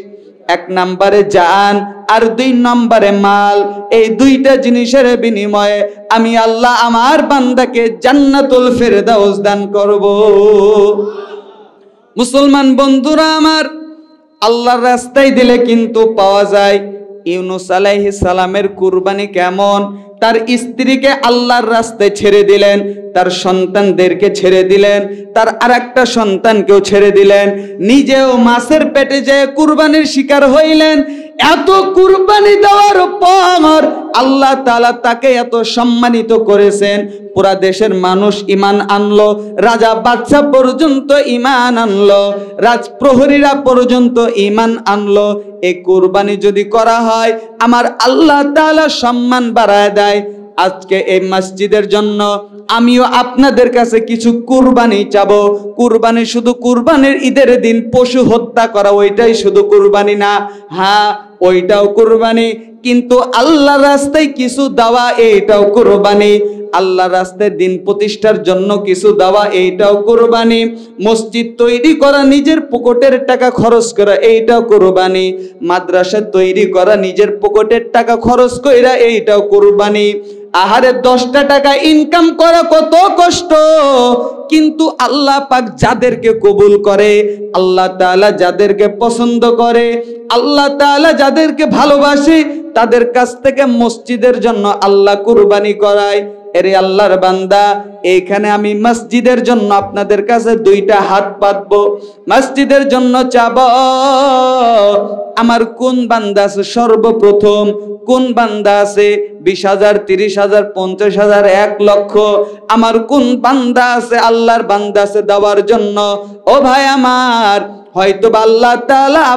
[SPEAKER 1] এক নম্বরে জান, আর দুই নম্বরে মাল। এই দুইটা জিনিসের বিনিময়ে আমি আল্লাহ আমার বান্দাকে জান্নাতুল ফেরদাউস দান করব। মুসলমান বন্ধুরা আমার, আল্লাহর রাস্তায় দিলে কিন্তু পাওয়া যায়। ইউনূস আলাইহিস সালামের কুরবানি কেমন? তার স্ত্রীকে আল্লাহর রাস্তায় ছেড়ে দিলেন, তার সন্তানদেরকে ছেড়ে দিলেন, তার আরেকটা সন্তানকেও ছেড়ে দিলেন, নিজেও মাছের পেটে যেয়ে কুরবানির শিকার হইলেন। এত কুরবানি দেওয়ার পর আল্লাহ তাআলা তাকে এত সম্মানিত করেছেন, পুরা দেশের মানুষ ঈমান আনলো, রাজা বাদশা পর্যন্ত ঈমান আনলো, রাজপ্রহরীরা পর্যন্ত ঈমান আনলো। এই কুরবানি যদি করা হয়, আমার আল্লাহ তাআলা সম্মান বাড়ায় দেয়। আজকে এই মসজিদের জন্য আমিও আপনাদের কাছে কিছু কুরবানি চাবো। কুরবানি শুধু কুরবানির ঈদের দিন পশু হত্যা করা ওইটাই শুধু কুরবানি না, হ্যাঁ ওইটাও কুরবানি, কিন্তু আল্লাহর রাস্তায় কিছু দেওয়া এইটাও কুরবানি। আল্লাহর রাস্তায় দিন প্রতিষ্ঠার জন্য কিছু দেওয়া এইটাও কুরবানি। মসজিদ তৈরি করা, নিজের পকেটের টাকা খরচ করা এইটাও কুরবানি। মাদ্রাসা তৈরি করা, নিজের পকেটের টাকা খরচ কইরা এইটাও কুরবানি। আহারে 10টা টাকা ইনকাম করা কত কষ্ট, কিন্তু আল্লাহ পাক যাদেরকে কবুল করে, আল্লাহ তাআলা যাদেরকে পছন্দ করে, আল্লাহ তাআলা যাদেরকে ভালোবাসে, তাদের কাছ থেকে মসজিদের জন্য আল্লাহ কুরবানি করায়। এরে আল্লাহর বান্দা, এইখানে আমি মসজিদের জন্য আপনাদের কাছে 2টা হাত পাতবো, মসজিদের জন্য চাবো। আমার কোন বান্দা আছে সর্বপ্রথম, কোন বান্দা আছে 20,000, 30,000, 50,000, 1 লক্ষ, আমার কোন বান্দা আছে আল্লাহর বান্দা আছে দেওয়ার জন্য? ও ভাই আমার, হয়তো আল্লাহ তাআলা